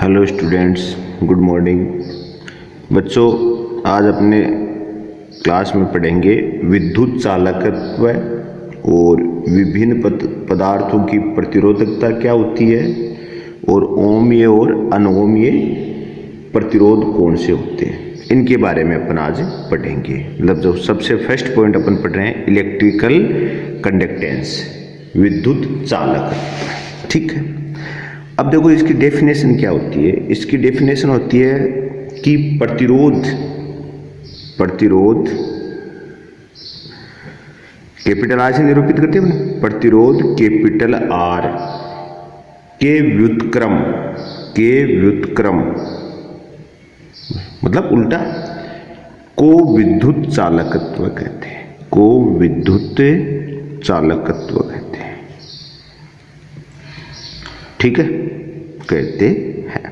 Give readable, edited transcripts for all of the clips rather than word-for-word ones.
Hello students, good morning. बच्चों, आज अपने क्लास में पढ़ेंगे विद्युत चालकत्व और विभिन्न पदार्थों की प्रतिरोधकता क्या होती है और ओमीय और अनओमीय प्रतिरोध कौन से होते हैं, इनके बारे में अपन आज पढ़ेंगे। मतलब जो सबसे फर्स्ट पॉइंट अपन पढ़ रहे हैं, इलेक्ट्रिकल कंडक्टेंस, विद्युत चालकत्व। ठीक है, अब देखो इसकी डेफिनेशन क्या होती है। इसकी डेफिनेशन होती है कि प्रतिरोध कैपिटल आर से निरूपित करते हैं। प्रतिरोध कैपिटल आर के व्युत्क्रम मतलब उल्टा को विद्युत चालकत्व कहते हैं। को विद्युत चालकत्व कहते हैं। ठीक है, कहते हैं।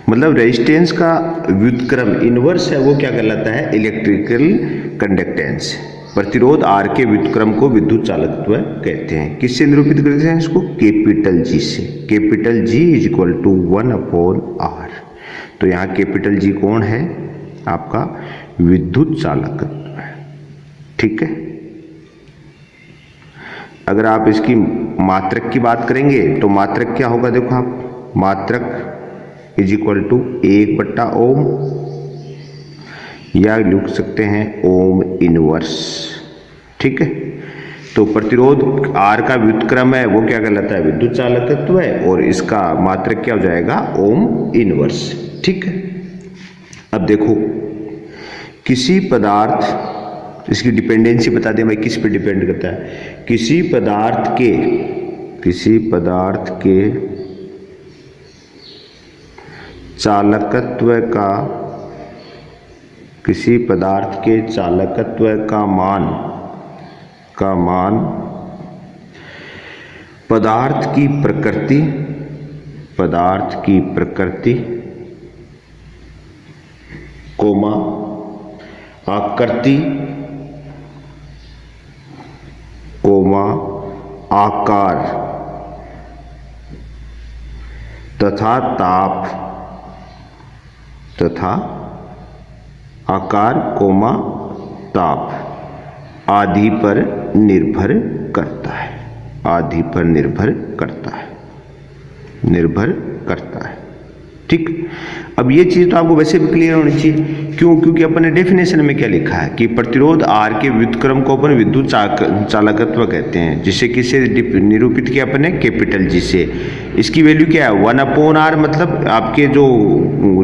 मतलब रेजिस्टेंस का व्युत्क्रम इनवर्स है, वो क्या कहलाता है? Electrical conductance. प्रतिरोध आर के व्युत्क्रम को विद्युत चालकत्व कहते हैं। किससे निरूपित करते हैं इसको? कैपिटल जी से। Capital G is equal to 1/R। तो यहाँ कैपिटल जी कौन है? आपका विद्युत चालकत्व है। ठीक है, अगर आप इसकी मात्रक की बात करेंगे तो मात्रक क्या होगा? देखो आप, मात्रक इज इक्वल टू 1/ओम, या लिख सकते हैं ओम इनवर्स। ठीक है, तो प्रतिरोध आर का व्युत्क्रम है, वो क्या कहलाता है? विद्युत चालकत्व है, और इसका मात्रक क्या हो जाएगा? Ohm inverse. ठीक है, अब देखो किसी पदार्थ, इसकी डिपेंडेंसी बता दें भाई, किस पे डिपेंड करता है? किसी पदार्थ के चालकत्व का मान पदार्थ की प्रकृति कोमा आकृति कोमा आकार तथा आकार कोमा ताप आदि पर निर्भर करता है। ठीक, अब ये चीज तो आपको वैसे भी क्लियर होनी चाहिए। क्यों? क्योंकि अपन ने डेफिनेशन में क्या लिखा है कि प्रतिरोध आर के व्युत्क्रम को अपन विद्युत चालकत्व कहते हैं, जिसे किससे निरूपित किया अपन ने? कैपिटल जी से। इसकी वैल्यू क्या है? 1/R, मतलब आपके जो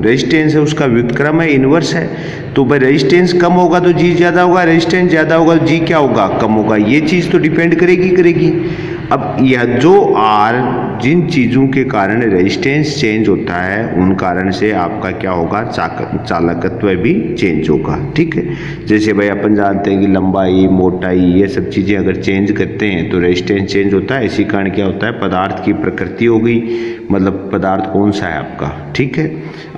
रेजिस्टेंस है उसका व्युत्क्रम है, इनवर्स है। तो भाई रेजिस्टेंस कम होगा तो जी ज्यादा होगा, रेजिस्टेंस ज्यादा होगा तो जी क्या होगा? कम होगा। ये चीज तो डिपेंड करेगी। अब यह जो आर, जिन चीजों के कारण रेजिस्टेंस चेंज होता है उन कारण से आपका क्या होगा? चालकत्व भी चेंज होगा। ठीक है, जैसे भाई अपन जानते हैं कि लंबाई, मोटाई, ये सब चीजें अगर चेंज करते हैं तो रेजिस्टेंस चेंज होता है। इसी कारण क्या होता है? पदार्थ की प्रकृति हो गई, मतलब पदार्थ कौन सा है आपका। ठीक है,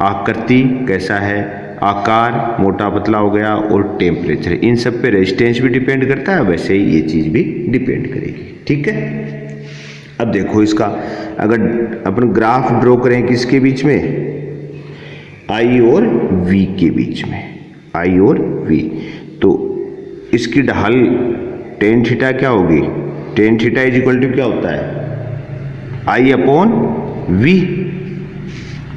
आकृति कैसा है, आकार मोटा पतला हो गया, और टेम्परेचर, इन सब पे रेजिस्टेंस भी डिपेंड करता है। वैसे ही ये चीज भी डिपेंड करेगी। ठीक है, अब देखो इसका अगर अपन ग्राफ ड्रॉ करें किसके बीच में? I और V के बीच में। I और V, तो इसकी ढाल tan थीटा क्या होगी? tan theta is equal to क्या होता है? I/V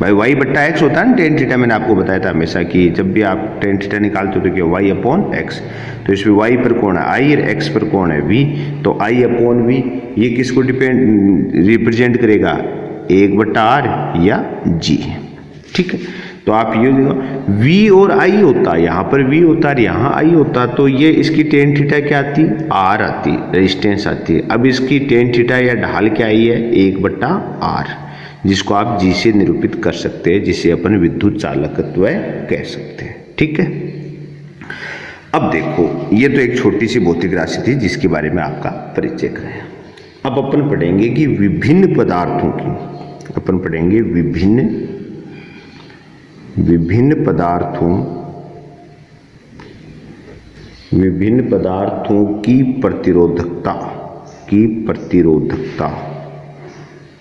भाई y/x होता है ना tan थीटा। मैंने आपको बताया था हमेशा कि जब भी आप tan थीटा निकालते हो तो क्या y/x। तो इसमें y पर कौन है? I, और x पर कौन है? V। तो I/V ये किसको रिप्रेजेंट करेगा? 1/R या G। ठीक है, तो आप ये देखो V और I होता, यहाँ पर V होता है, यहाँ I होता, तो ये इसकी tan थीटा क्या आती? R आती, रेजिस्टेंस आती है। अब इसकी tan थीटा या ढाल क्या आई है? 1/R, जिसको आप G से निरूपित कर सकते हैं, जिसे अपन विद्युत चालकत्व कह सकते हैं। ठीक है, अब देखो ये तो एक छोटी सी भौतिक राशि थी जिसके बारे में आपका परिचय कराया। अब अपन पढ़ेंगे कि विभिन्न पदार्थों की प्रतिरोधकता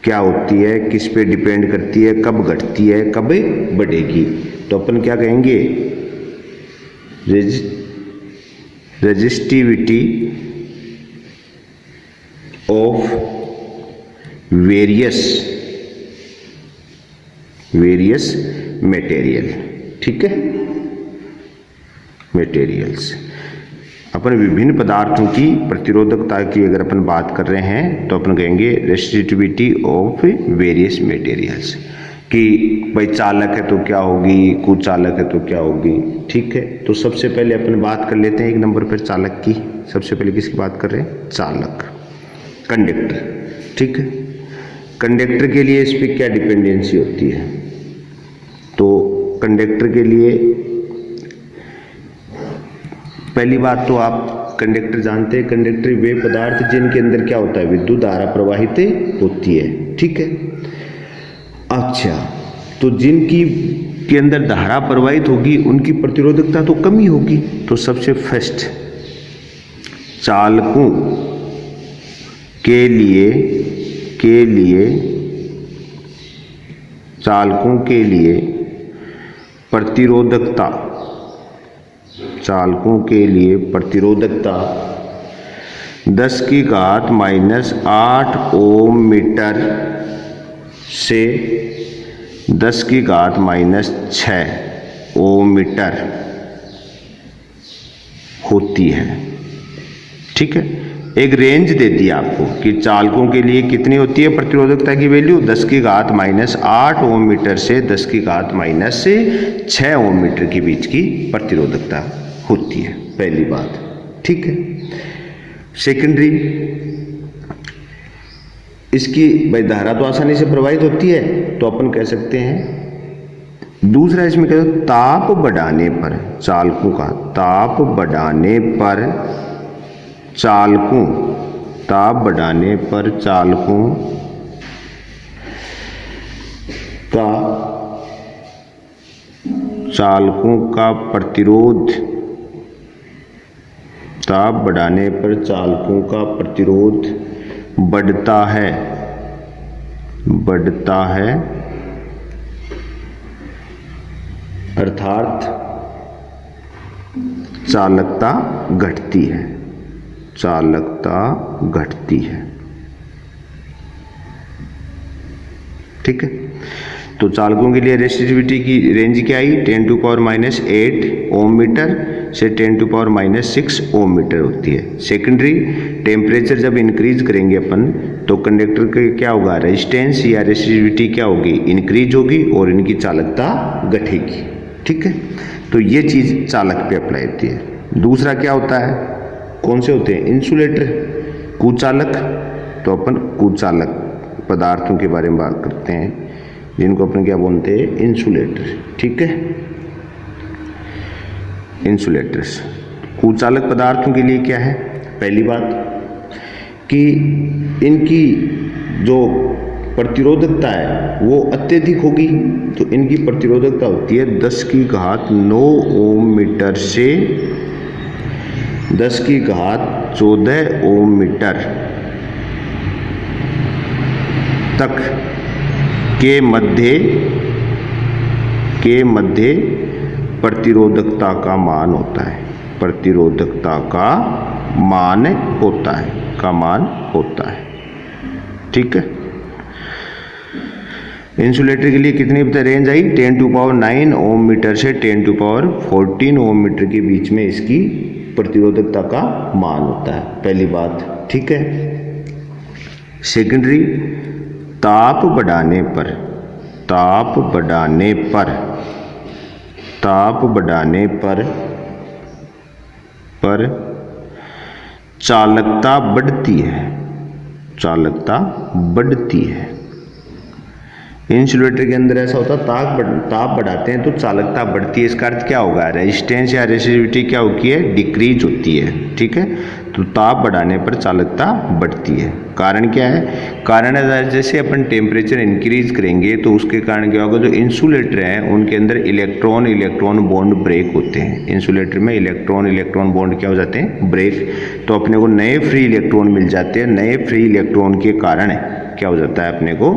क्या होती है, किस पे डिपेंड करती है, कब घटती है, कब बढ़ेगी। तो अपन क्या कहेंगे, रेजिस्टिविटी ऑफ वेरियस मटेरियल। ठीक है, मटेरियल्स। अपन विभिन्न पदार्थों की प्रतिरोधकता की अगर अपन बात कर रहे हैं तो अपन कहेंगे रेजिस्टिविटी ऑफ वेरियस मटेरियल्स, कि भाई चालक है तो क्या होगी, कुचालक है तो क्या होगी। ठीक है, तो सबसे पहले अपन बात कर लेते हैं एक नंबर पर चालक की। सबसे पहले किसकी बात कर रहे हैं, चालक, कंडक्टर। ठीक है, कंडक्टर के लिए इस पर क्या डिपेंडेंसी होती है, तो कंडक्टर के लिए पहली बात तो आप कंडक्टर जानते हैं, कंडक्टर वे पदार्थ जिनके अंदर क्या होता है, विद्युत धारा प्रवाहित होती है। ठीक है, अच्छा, तो जिनकी के अंदर धारा प्रवाहित होगी उनकी प्रतिरोधकता तो कम ही होगी। तो सबसे फर्स्ट चालकों के लिए प्रतिरोधकता 10 की घात -8 ओम मीटर से 10 की घात -6 ओम मीटर होती है। ठीक है, एक रेंज दे दी आपको कि चालकों के लिए कितनी होती है प्रतिरोधकता की वैल्यू, 10 की घात -8 ओम मीटर से 10 की घात -6 ओम मीटर के बीच की प्रतिरोधकता होती है, पहली बात। ठीक है, सेकेंडरी, इसकी भाई धारा तो आसानी से प्रवाहित होती है, तो अपन कह सकते हैं। दूसरा इसमें क्या है, ताप बढ़ाने पर चालकों का, ताप बढ़ाने पर चालकों का प्रतिरोध, ताप बढ़ाने पर चालकों का प्रतिरोध बढ़ता है, अर्थात चालकता घटती है। ठीक है, तो चालकों के लिए रेजिस्टिविटी की रेंज क्या आई, 10⁻⁸ ओम मीटर से 10⁻⁶ ओम मीटर होती है। सेकेंडरी, टेम्परेचर जब इंक्रीज करेंगे अपन तो कंडक्टर के क्या होगा, रेजिस्टेंस या रेजिस्टिविटी क्या होगी, इंक्रीज होगी और इनकी चालकता घटेगी। ठीक है, तो ये चीज चालक पे अप्लाई होती है। दूसरा क्या होता है, कौन से होते हैं, इंसुलेटर, कुचालक। तो अपन कुचालक पदार्थों के बारे में बात करते हैं जिनको अपन क्या बोलते हैं, इंसुलेटर। ठीक है, इंसुलेटर्स कुचालक पदार्थों के लिए क्या है, पहली बात कि इनकी जो प्रतिरोधकता है वो अत्यधिक होगी, तो इनकी प्रतिरोधकता होती है 10 की घात 9 ओम मीटर से 10 की घात 14 ओम मीटर तक के मध्य प्रतिरोधकता का मान होता है, ठीक है। इंसुलेटर के लिए कितनी रेंज आई, 10⁹ ओम मीटर से 10⁻14 ओम मीटर के बीच में इसकी प्रतिरोधकता का मान होता है, पहली बात। ठीक है, सेकेंडरी, ताप बढ़ाने पर चालकता बढ़ती है। इंसुलेटर के अंदर ऐसा होता है, ताप बढ़ाते हैं तो चालकता बढ़ती है। इसका अर्थ क्या होगा, रेजिस्टेंस या रेजिस्टिविटी क्या होती है, डिक्रीज होती है। ठीक है, तो ताप बढ़ाने पर चालकता बढ़ती है। कारण क्या है, कारण है जैसे अपन टेम्परेचर इंक्रीज करेंगे तो उसके कारण क्या होगा, जो इंसुलेटर हैं उनके अंदर इलेक्ट्रॉन बॉन्ड ब्रेक होते हैं। इंसुलेटर में इलेक्ट्रॉन बॉन्ड क्या हो जाते हैं, ब्रेक। तो अपने को नए फ्री इलेक्ट्रॉन मिल जाते हैं। नए फ्री इलेक्ट्रॉन के कारण क्या हो जाता है, अपने को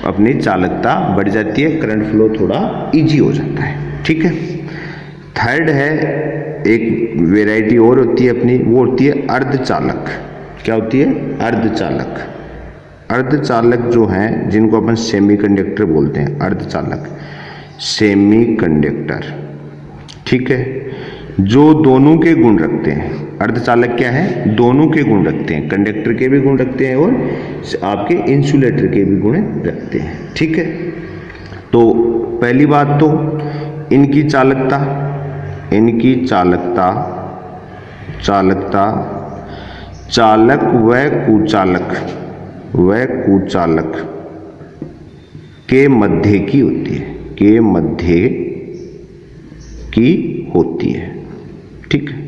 अपनी चालकता बढ़ जाती है, करंट फ्लो थोड़ा इजी हो जाता है। ठीक है। थर्ड है, एक वेराइटी और होती है अपनी, वो होती है अर्धचालक। क्या होती है? अर्धचालक। अर्धचालक जो हैं जिनको अपन सेमीकंडक्टर बोलते हैं, अर्धचालक, सेमीकंडक्टर। ठीक है। जो दोनों के गुण रखते हैं। अर्धचालक क्या है? दोनों के गुण रखते हैं, कंडक्टर के भी गुण रखते हैं और आपके इंसुलेटर के भी गुण रखते हैं। ठीक है। तो पहली बात तो इनकी चालकता, इनकी चालकता, चालक व कुचालक के मध्य की होती है, के मध्य की होती है। ठीक है।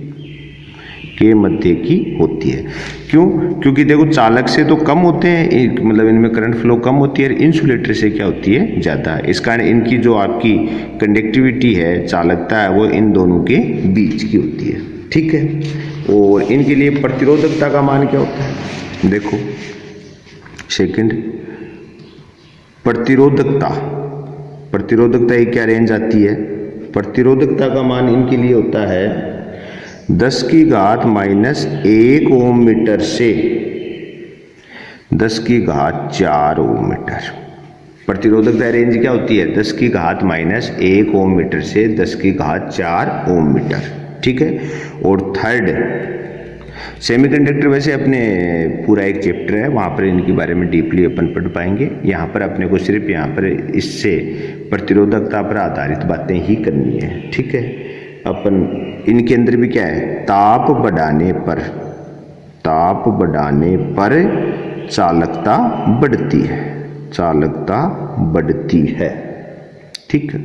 के मध्य की होती है। क्यों? क्योंकि देखो चालक से तो कम होते हैं, मतलब इनमें करंट फ्लो कम होती है, इंसुलेटर से क्या होती है? ज़्यादा। इस कारण इनकी जो आपकी कंडक्टिविटी है, चालकता है, वो इन दोनों के बीच की होती है। ठीक है। और इनके लिए प्रतिरोधकता का मान क्या होता है? देखो सेकंड, प्रतिरोधकता, प्रतिरोधकता ये क्या रेंज आती है? प्रतिरोधकता का मान इनके लिए होता है 10 की घात -1 ओम मीटर से 10 की घात 4 ओम मीटर। प्रतिरोधकता रेंज क्या होती है? 10 की घात -1 ओम मीटर से 10 की घात 4 ओम मीटर। ठीक है। और थर्ड, सेमीकंडक्टर वैसे अपने पूरा एक चैप्टर है, वहाँ पर इनके बारे में डीपली अपन पढ़ पाएंगे। यहाँ पर अपने को सिर्फ यहाँ पर इससे प्रतिरोधकता पर आधारित बातें ही करनी है। ठीक है। अपन इनके अंदर भी क्या है? ताप बढ़ाने पर चालकता बढ़ती है, चालकता बढ़ती है। ठीक है।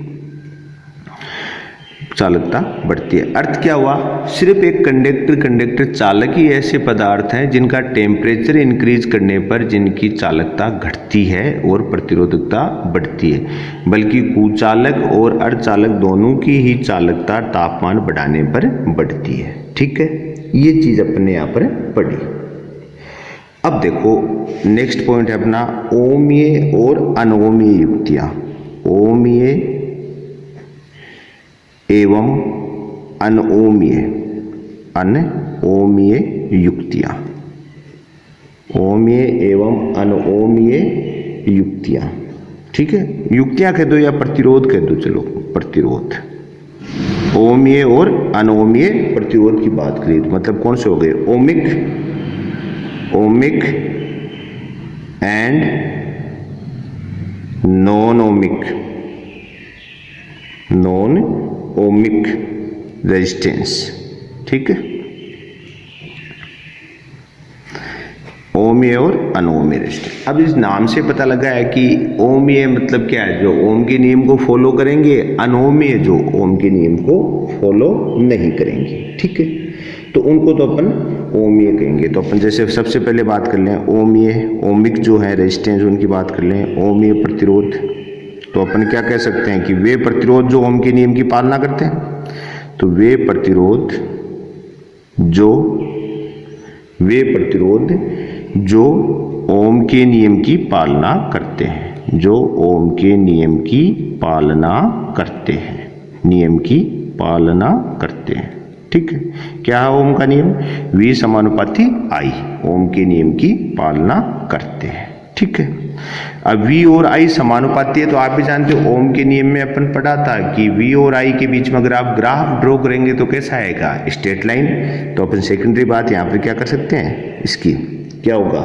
चालकता बढ़ती है। अर्थ क्या हुआ? सिर्फ एक कंडक्टर चालक ही ऐसे पदार्थ हैं जिनका टेम्परेचर इंक्रीज करने पर जिनकी चालकता घटती है और प्रतिरोधकता बढ़ती है, बल्कि कुचालक और अर्धचालक दोनों की ही चालकता तापमान बढ़ाने पर बढ़ती है। ठीक है। ये चीज अपने यहाँ पर पढ़ी। अब देखो नेक्स्ट पॉइंट है अपना ओमीय और अनोमीय युक्तियां। ओमीय एवं अनओमीय युक्तियां। ओमीय एवं अनओमीय युक्तियां। ठीक है। युक्तियां कह दो या प्रतिरोध कह दो, चलो प्रतिरोध। ओमीय और अनओमीय प्रतिरोध की बात करें तो मतलब कौन से हो गए? Ohmic and non ohmic resistance. ठीक है। ओमीय और अनोमीय रेजिस्टेंस। अब इस नाम से पता लगा है कि ओमीय मतलब क्या है? जो ओम के नियम को फॉलो करेंगे, अनोमीय जो ओम के नियम को फॉलो नहीं करेंगे। ठीक है। तो उनको तो अपन ओमीय कहेंगे। तो अपन जैसे सबसे पहले बात कर लें ओमीय, ओमिक जो है रेजिस्टेंस, उनकी बात कर लें। ओमीय प्रतिरोध, तो अपन क्या कह सकते हैं कि वे प्रतिरोध जो ओम के नियम की पालना करते हैं। तो वे प्रतिरोध जो ओम के नियम की पालना करते हैं, जो ओम के नियम की पालना करते हैं, नियम की पालना करते हैं। ठीक है। क्या है ओम का नियम? V समानुपाती I, ओम के नियम की पालना करते हैं। ठीक है। अब V और I समानुपाती है, तो आप भी जानते हो ओम के नियम में अपन पढ़ा था कि V और I के बीच में अगर आप ग्राफ ड्रॉ करेंगे तो कैसा आएगा? Straight line. तो अपन सेकेंडरी बात यहाँ पर क्या कर सकते हैं, इसकी क्या होगा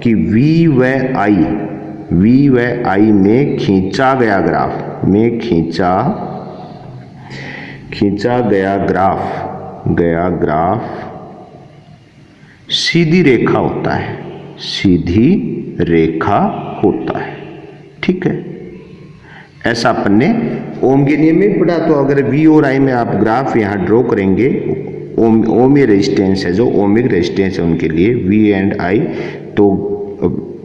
कि V व I में खींचा गया ग्राफ, में खींचा गया ग्राफ सीधी रेखा होता है, सीधी रेखा होता है। ठीक है। ऐसा अपन ने ओम के नियम में पढ़ा। तो अगर V और I में आप ग्राफ यहाँ ड्रॉ करेंगे, ओमीय रेजिस्टेंस है, जो ओमिक रेजिस्टेंस है उनके लिए V एंड I, तो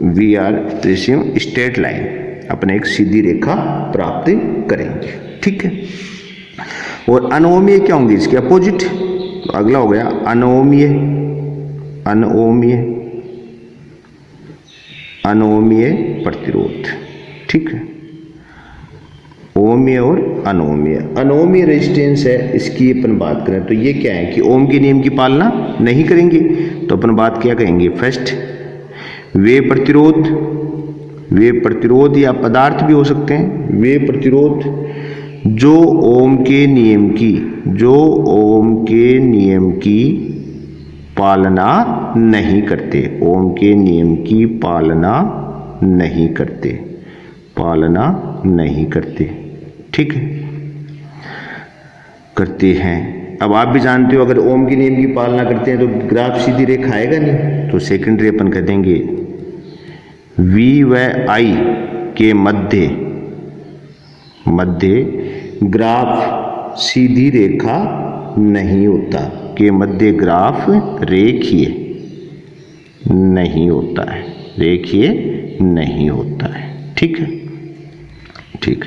we are receive straight line, अपन एक सीधी रेखा प्राप्त करेंगे। ठीक है। और अनओमीय क्या होंगे? इसके अपोजिट। तो अगला हो गया अनओमीय। अनोमीय प्रतिरोध। ठीक है, ओमीय और अनोमीय। अनोमीय रेजिस्टेंस है, इसकी अपन बात करें तो ये क्या है कि ओम के नियम की पालना नहीं करेंगे, तो अपन बात क्या कहेंगे, फर्स्ट वे प्रतिरोध या पदार्थ भी हो सकते हैं, वे प्रतिरोध जो ओम के नियम की पालना नहीं करते, ओम के नियम की पालना नहीं करते। ठीक है, करते हैं। अब आप भी जानते हो अगर ओम के नियम की पालना करते हैं तो ग्राफ सीधी रेखा आएगा नहीं, तो सेकेंडरी अपन कर देंगे V व I के मध्य ग्राफ सीधी रेखा नहीं होता, के मध्य ग्राफ रेखीय नहीं होता है। ठीक है, ठीक।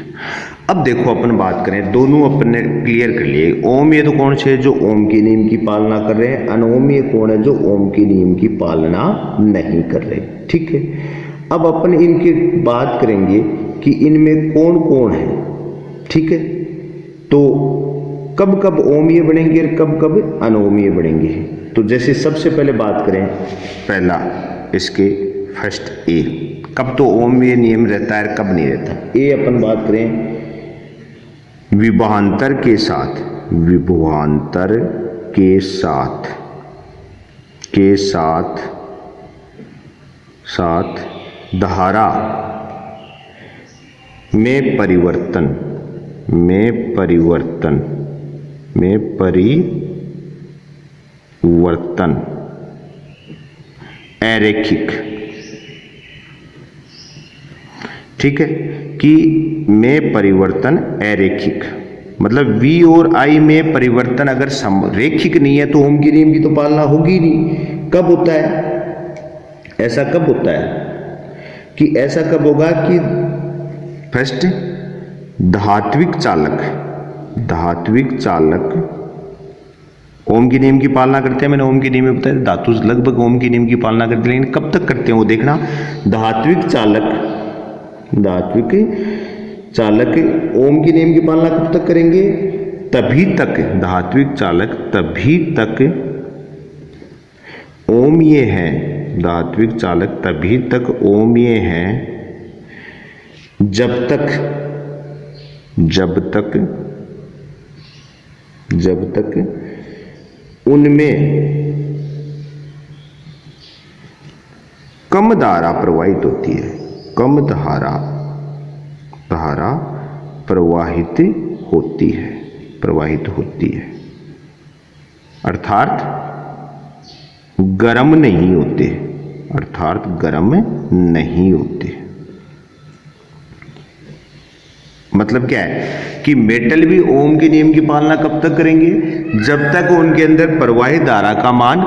अब देखो अपन बात करें, दोनों अपन ने क्लियर कर लिए। ओमीय तो कौन से है जो ओम के नियम की पालना कर रहे हैं, अनोमीय कौन है जो ओम के नियम की पालना नहीं कर रहे। ठीक है, अब अपन इनकी बात करेंगे कि इनमें कौन कौन है। ठीक है, तो कब कब ओमीय बनेंगे और कब कब अनोमीय बनेंगे। तो जैसे सबसे पहले बात करें, पहला इसके फर्स्ट ए, कब तो ओमीय नियम रहता है कब नहीं रहता। ए अपन बात करें विभवांतर के साथ धारा में परिवर्तन अरैखिक। ठीक है, कि में परिवर्तन अरैखिक, मतलब V और I में परिवर्तन अगर रेखिक नहीं है तो ओम के नियम की तो पालना होगी नहीं। कब होता है ऐसा, कब होता है कि ऐसा कब होगा कि फर्स्ट धात्विक चालक ओम के नियम की पालना करते हैं। मैंने ओम के नियम में बताया धातु लगभग ओम के नियम की पालना करते हैं, लेकिन कब तक करते हैं वो देखना। धात्विक चालक ओम के नियम की पालना कब तक करेंगे, तभी तक धात्विक चालक तभी तक ओमीय है, धात्विक चालक तभी तक ओमीय है जब तक उनमें कम धारा प्रवाहित होती है, कम धारा प्रवाहित होती है, अर्थात गर्म नहीं होते। मतलब क्या है कि मेटल भी ओम के नियम की पालना कब तक करेंगे, जब तक उनके अंदर प्रवाहित धारा का मान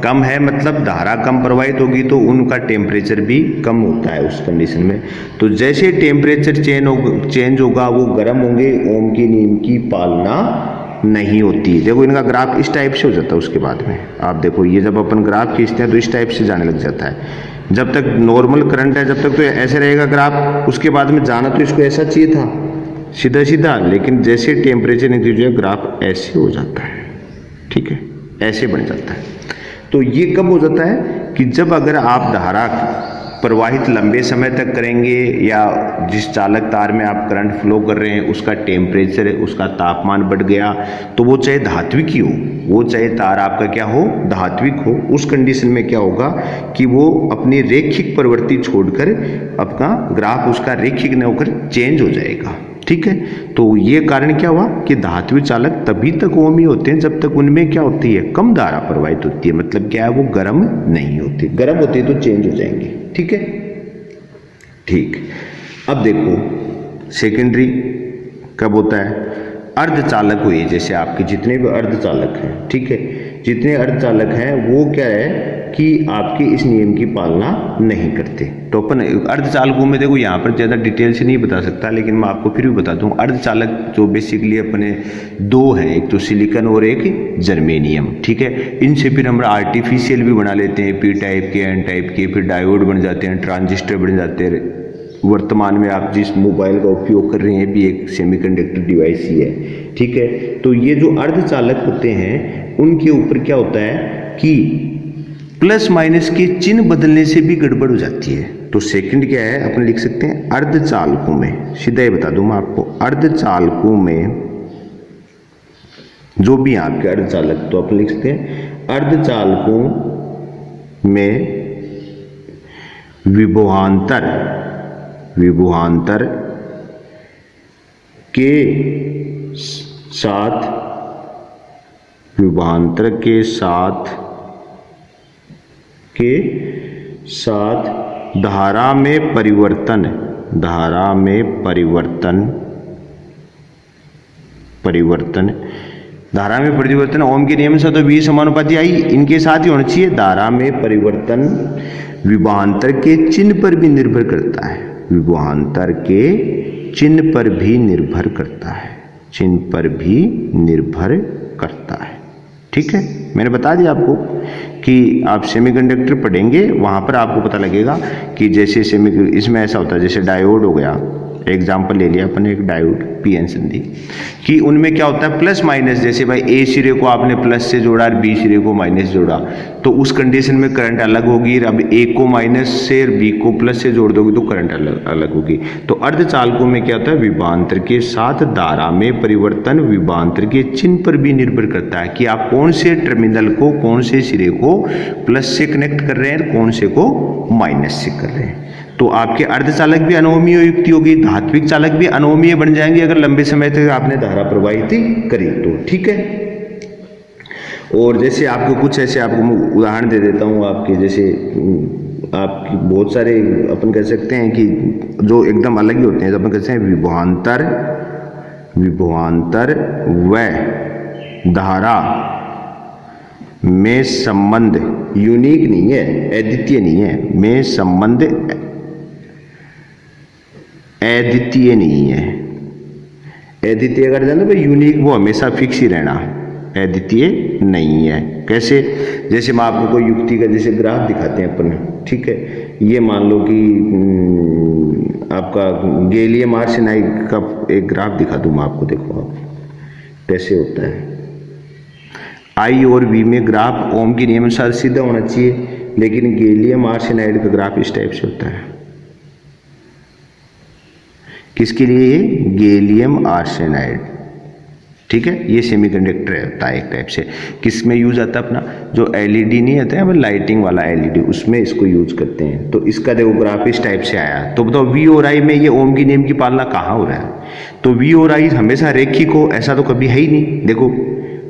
कम है मतलब धारा कम प्रवाहित होगी तो उनका टेम्परेचर भी कम होता है उस कंडीशन में। तो जैसे टेम्परेचर चेंज होगा वो गर्म होंगे, ओम के नियम की पालना नहीं होती। देखो इनका ग्राफ इस टाइप से हो जाता है। उसके बाद में आप देखो ये जब अपन ग्राफ खींचते हैं तो इस टाइप से जाने लग जाता है। जब तक नॉर्मल करंट है जब तक तो ऐसे रहेगा ग्राफ, उसके बाद में जाना तो इसको ऐसा चाहिए था सीधा, लेकिन जैसे टेम्परेचर इंक्रीज हुआ ग्राफ ऐसे हो जाता है। ठीक है, ऐसे बन जाता है। तो ये कब हो जाता है कि जब अगर आप धारा प्रवाहित लंबे समय तक करेंगे या जिस चालक तार में आप करंट फ्लो कर रहे हैं उसका टेम्परेचर, उसका तापमान बढ़ गया, तो वो चाहे धात्विक ही हो, वो चाहे तार आपका क्या हो, धात्विक हो, उस कंडीशन में क्या होगा कि वो अपनी रेखिक प्रवृत्ति छोड़कर अपना ग्राफ उसका रेखिक न होकर चेंज हो जाएगा। ठीक है, तो ये कारण क्या हुआ कि धात्विक चालक तभी तक ओमी होते हैं जब तक उनमें क्या होती है, कम धारा प्रवाहित होती है। मतलब क्या है, वो गर्म नहीं होती, गर्म होती है तो चेंज हो जाएंगे। ठीक है, ठीक। अब देखो सेकेंडरी कब होता है, अर्धचालक हुए, जैसे आपके जितने भी अर्धचालक हैं, ठीक है, जितने अर्धचालक हैं वो क्या है, कि आपके इस नियम की पालना नहीं करते। तो अपन अर्धचालकों में देखो यहाँ पर ज़्यादा डिटेल से नहीं बता सकता, लेकिन मैं आपको फिर भी बता दूँ। अर्धचालक जो बेसिकली अपने दो हैं, एक तो सिलिकॉन और एक जर्मेनियम, ठीक है। इनसे फिर हम आर्टिफिशियल भी बना लेते हैं, पी टाइप के, एन टाइप के, फिर डायोड बन जाते हैं, ट्रांजिस्टर बन जाते हैं। वर्तमान में आप जिस मोबाइल का उपयोग कर रहे हैं भी एक सेमीकंडक्टर डिवाइस ही है, ठीक है। तो ये जो अर्धचालक होते हैं उनके ऊपर क्या होता है कि प्लस माइनस के चिन्ह बदलने से भी गड़बड़ हो जाती है। तो सेकंड क्या है, अपन लिख सकते हैं अर्धचालकों में, सीधा ही बता दूं मैं आपको, अर्धचालकों में जो भी आपके अर्धचालक, तो अपन लिख सकते हैं अर्धचालकों में विभवांतर के साथ धारा में परिवर्तन ओम के नियम से तो V समानुपाती आई, इनके साथ ही होना चाहिए। धारा में परिवर्तन विभवांतर के चिन्ह पर भी निर्भर करता है, विभवांतर के चिन्ह पर भी निर्भर करता है, ठीक है। मैंने बता दिया आपको कि आप सेमीकंडक्टर पढ़ेंगे, वहां पर आपको पता लगेगा कि जैसे इसमें ऐसा होता है, जैसे डायोड हो गया, एग्जाम्पल ले लिया अपन एक डायोड पीएन संधि कि उनमें क्या होता है प्लस माइनस, जैसे भाई ए सिरे को आपने प्लस से जोड़ा और बी सिरे को माइनस जोड़ा, तो उस कंडीशन में करंट अलग होगी। अब ए को माइनस से और बी को प्लस से जोड़ दोगे तो करंट अलग होगी। तो अर्धचालकों में क्या होता है, विभवांतर के साथ धारा में परिवर्तन विभवांतर के चिन्ह पर भी निर्भर करता है कि आप कौन से टर्मिनल को, कौन से सिरे को प्लस से कनेक्ट कर रहे हैं, कौन से को माइनस से कर रहे हैं। तो आपके अर्धचालक भी अनोमीय युक्ति होगी, धात्विक चालक भी अनोमीय बन जाएंगे अगर लंबे समय तक आपने धारा प्रवाहित करी तो, ठीक है। और जैसे आपको कुछ ऐसे आपको उदाहरण दे देता हूँ आपके, जैसे आपकी बहुत सारे अपन कह सकते हैं कि जो एकदम अलग ही होते हैं, तो अपन कहते हैं विभवांतर व धारा में संबंध यूनिक नहीं है, अद्वितीय नहीं है, में संबंध अद्वितीय नहीं है। अद्वितीय अगर जानो भाई यूनिक, वो हमेशा फिक्स ही रहना, अद्वितीय नहीं है। कैसे, जैसे मैं आपको कोई युक्ति का जैसे ग्राफ दिखाते हैं अपन, ठीक है। ये मान लो कि आपका गैलियम आर्सेनाइड का एक ग्राफ दिखा दूं मैं आपको, देखो आप कैसे होता है। आई और वी में ग्राफ ओम के नियम अनुसार सीधा होना चाहिए, लेकिन गैलियम आर्सेनाइड का ग्राफ इस टाइप से होता है। किसके लिए, गैलियम आर्सेनाइड, ठीक है। ये सेमीकंडक्टर होता है एक टाइप से। किस में यूज आता है अपना, जो एलईडी नहीं आता है लाइटिंग वाला एलईडी, उसमें इसको यूज करते हैं। तो इसका देखो ग्राफ इस टाइप से आया। तो बताओ वी और आई में ये ओम की नियम की पालना कहाँ हो रहा है। तो वी और आई हमेशा रेखिक हो, ऐसा तो कभी है ही नहीं। देखो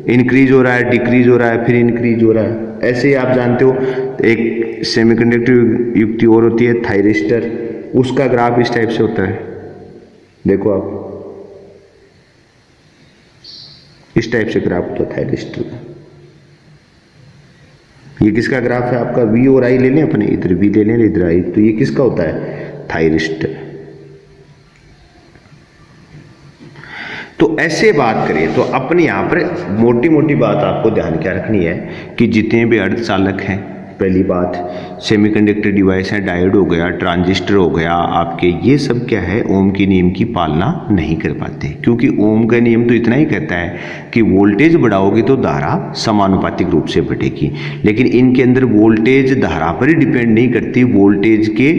इंक्रीज हो रहा है, डिक्रीज हो रहा है, फिर इंक्रीज हो रहा है। ऐसे ही आप जानते हो एक सेमीकंडक्टर युक्ति और होती है थायरिस्टर, उसका ग्राफ इस टाइप से होता है। देखो आप इस टाइप से ग्राफ होता है थायरिस्टर। ये किसका ग्राफ है आपका, वी और आई ले लें अपने, इधर वी ले लें इधर आई, तो ये किसका होता है, थायरिस्टर। तो ऐसे बात करें तो अपने यहाँ पर मोटी मोटी बात आपको ध्यान क्या रखनी है कि जितने भी अर्धचालक हैं, पहली बात सेमीकंडक्टर डिवाइस है, डायोड हो गया, ट्रांजिस्टर हो गया आपके, ये सब क्या है ओम के नियम की पालना नहीं कर पाते। क्योंकि ओम का नियम तो इतना ही कहता है कि वोल्टेज बढ़ाओगे तो धारा समानुपातिक रूप से बढ़ेगी, लेकिन इनके अंदर वोल्टेज धारा पर ही डिपेंड नहीं करती, वोल्टेज के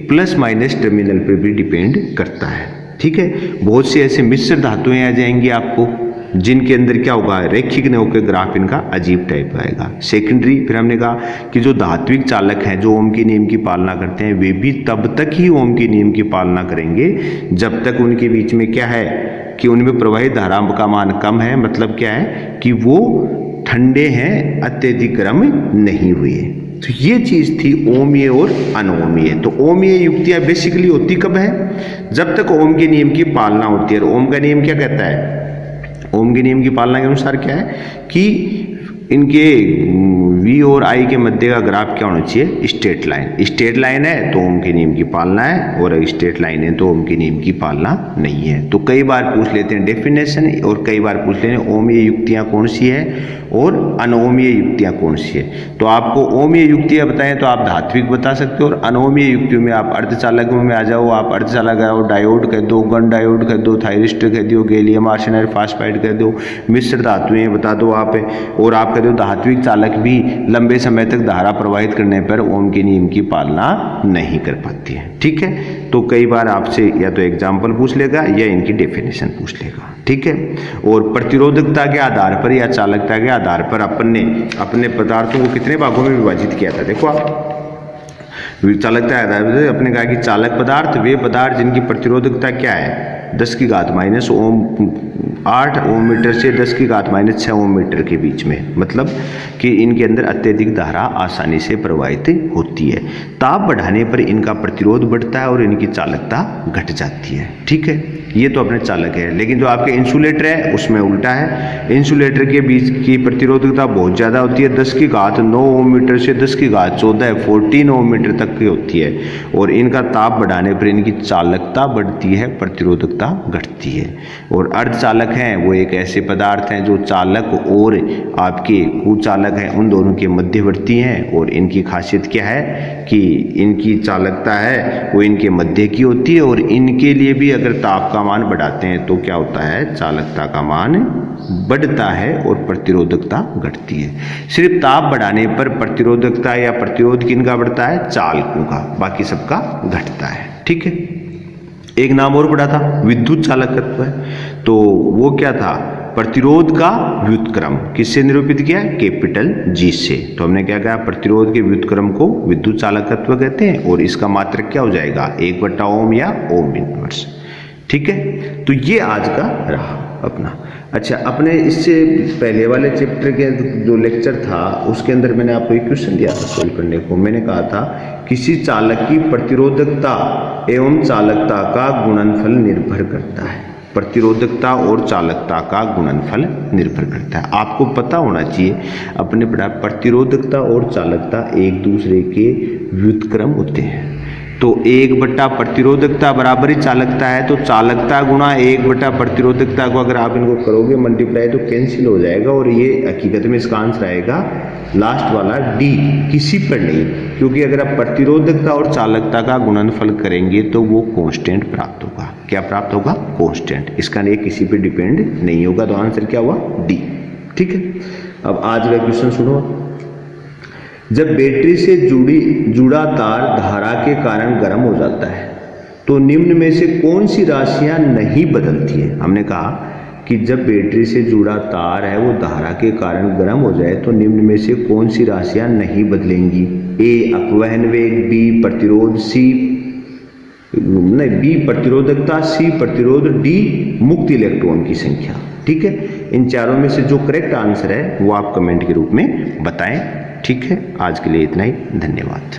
प्लस माइनस टर्मिनल पर भी डिपेंड करता है, ठीक है। बहुत से ऐसे मिश्र धातुएं आ जाएंगी आपको जिनके अंदर क्या होगा, रैखिक न होकर ग्राफ इनका अजीब टाइप आएगा। सेकेंडरी, फिर हमने कहा कि जो धात्विक चालक हैं जो ओम के नियम की पालना करते हैं, वे भी तब तक ही ओम के नियम की पालना करेंगे जब तक उनके बीच में क्या है कि उनमें प्रवाहित धारा का मान कम है। मतलब क्या है कि वो ठंडे हैं, अत्यधिक गर्म नहीं हुए। तो ये चीज थी ओमीय और अनोमीय। तो ओमीय युक्तियां बेसिकली होती कब है, जब तक ओम के नियम की पालना होती है। और ओम का नियम क्या कहता है, ओम के नियम की पालना के अनुसार क्या है कि इनके V और I के मध्य का ग्राफ क्या होना चाहिए, स्ट्रेट लाइन। स्ट्रेट लाइन है तो ओम के नियम की पालना है, और स्ट्रेट लाइन है तो ओम के नियम की पालना नहीं है। तो कई बार पूछ लेते हैं डेफिनेशन, और कई बार पूछ लेते हैं ओमीय युक्तियां कौन सी है और अनोमीय युक्तियां कौन सी है। तो आपको ओमीय युक्तियां बताएं तो आप धात्विक बता सकते हो, और अनोमीय युक्तियों में आप अर्धचालकों में आ जाओ, आप अर्धचालक आओ, डायोड कह दो, गन डायोड कह दो, थायरिस्टर कह दो, गैलियम आर्सेनाइड फास्फाइड कह दो, मिश्र धातुएं बता दो आप, और आप कह दो धात्विक चालक भी लंबे समय तक धारा प्रवाहित करने पर ओम के नियम की पालना नहीं कर पाती है। ठीक है, तो कई बार आपसे या तो एग्जाम्पल पूछ लेगा या इनकी डेफिनेशन पूछ लेगा। ठीक है, और प्रतिरोधकता के आधार पर या चालकता के आधार पर अपन ने अपने पदार्थों को कितने भागों में विभाजित किया था। देखो आप, चालकता के आधार पर अपने कहा कि चालक पदार्थ वे पदार्थ जिनकी प्रतिरोधकता क्या है 10 की घात माइनस ओम 8 ओम मीटर से 10 की घात माइनस 6 ओम मीटर के बीच में, मतलब कि इनके अंदर अत्यधिक धारा आसानी से प्रवाहित होती है। ताप बढ़ाने पर इनका प्रतिरोध बढ़ता है और इनकी चालकता घट जाती है। ठीक है, ये तो अपने चालक है। लेकिन जो आपके इंसुलेटर है उसमें उल्टा है, इंसुलेटर के बीच की प्रतिरोधकता बहुत ज़्यादा होती है, 10 की घात 9 ओम मीटर से 10 की घात 14 14 ओम मीटर तक की होती है, और इनका ताप बढ़ाने पर इनकी चालकता बढ़ती है, प्रतिरोधकता घटती है। और अर्धचालक हैं वो एक ऐसे पदार्थ हैं जो चालक और आपके कुचालक हैं उन दोनों के मध्यवर्ती हैं, और इनकी खासियत क्या है कि इनकी चालकता है वो इनके मध्य की होती है, और इनके लिए भी अगर ताप का मान बढ़ाते हैं तो क्या होता है, चालकता का मान बढ़ता है और प्रतिरोधकता घटती है। सिर्फ ताप बढ़ाने पर प्रतिरोधकता या प्रतिरोध किनका बढ़ता है, चालकों का, बाकी सबका घटता है। ठीक है, एक नाम और पढ़ा था विद्युत चालकत्व है, तो वो क्या था, प्रतिरोध का व्युत्क्रम किससे निरूपित किया, कैपिटल जी से। तो हमने क्या कहा, प्रतिरोध के व्युत्क्रम को विद्युत चालकत्व कहते हैं, और इसका मात्रक क्या हो जाएगा 1/ओम या ओम इनवर्स। ठीक है, तो ये आज का रहा अपना। अच्छा, अपने इससे पहले वाले चैप्टर के जो लेक्चर था उसके अंदर मैंने आपको एक क्वेश्चन दिया था सोल्व करने को। मैंने कहा था किसी चालक की प्रतिरोधकता एवं चालकता का गुणनफल निर्भर करता है। प्रतिरोधकता और चालकता का गुणनफल निर्भर करता है। आपको पता होना चाहिए अपने पढ़ा, प्रतिरोधकता और चालकता एक दूसरे के व्युत्क्रम होते हैं। तो 1/, प्रतिरोधकता बराबर ही चालकता है, तो चालकता गुणा 1/, प्रतिरोधकता को अगर आप इनको करोगे मल्टीप्लाई तो कैंसिल हो जाएगा, और ये हकीकत में इसका आंसर आएगा लास्ट वाला डी, किसी पर नहीं, क्योंकि अगर आप प्रतिरोधकता और चालकता का गुणनफल करेंगे तो वो कांस्टेंट प्राप्त होगा। क्या प्राप्त होगा, कांस्टेंट, इसका नहीं किसी पे डिपेंड नहीं होगा, तो आंसर क्या हुआ, डी। ठीक है, अब आज का क्वेश्चन सुनो। जब बैटरी से जुड़ा तार धारा के कारण गर्म हो जाता है तो निम्न में से कौन सी राशियां नहीं बदलती है। हमने कहा कि जब बैटरी से जुड़ा तार है वो धारा के कारण गर्म हो जाए तो निम्न में से कौन सी राशियां नहीं बदलेंगी। ए अपवहन वेग, बी प्रतिरोध, बी प्रतिरोधकता, सी प्रतिरोध, डी मुक्त इलेक्ट्रॉन की संख्या। ठीक है, इन चारों में से जो करेक्ट आंसर है वो आप कमेंट के रूप में बताएं। ठीक है, आज के लिए इतना ही, धन्यवाद।